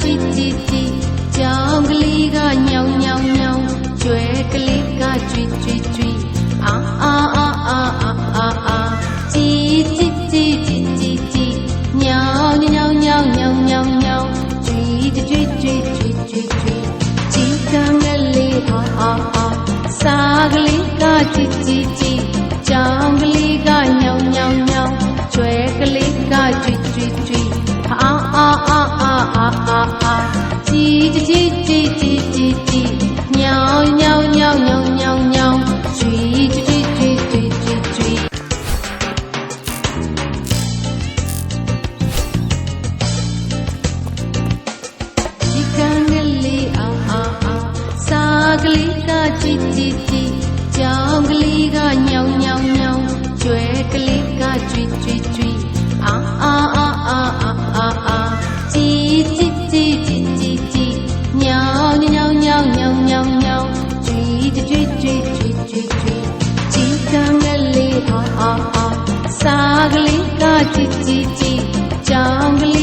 ကြည်ကြည်ကြည်ကြောင်ကလေးကညောင်ညောင်ညောင်ကျွဲကလေးကကြွီကြွီကြွီအာအာအာအာအာအာကြည်ကြည်ကြည်ကြည်ကြည်ကြည်ညောင်ညောင်ညောင်ညောင်ညောင်ညောင်ကြွီကြွီကြွီကြွီကြွီကြွီကြည်ကံကလေးအာအာအာစာကလေးကကြည်ကြည်ကြည်ကြောင်ကလေးကညောင်ညောင်ညောင်ကျွဲကလေးကကြွီကြွီကြွီအာအာအာအာအာအာအာကြည်ကြည်ကြည်ကြည်ကြည်ကြည်ညောင်ညောင်ညောင်ညောင်ညောင်ညောင်ကြွီကြွီကြွီကြွီကြွီကြွီဒီကံကလေးအာအာအာစာကလေးကကြည်ကြည်ကြည်ကြောင်ကလေးကညောင်ညောင်ညောင်ကျွဲကလေးကကြွီကြွီကြွီအာအာအာအာအာအာကြည်ကြည်ကြည်ကြည်ကြည်ကြည်ညောင်ညောင်ညောင်ညောင်ညောင်ညောင်ကြွီကြွီကြွီကြွီကြွီကြွီကြည်ကံကလေးအာအာအာစာကလေးကကြည်ကြည်ကြည်ကြောင်ကလေး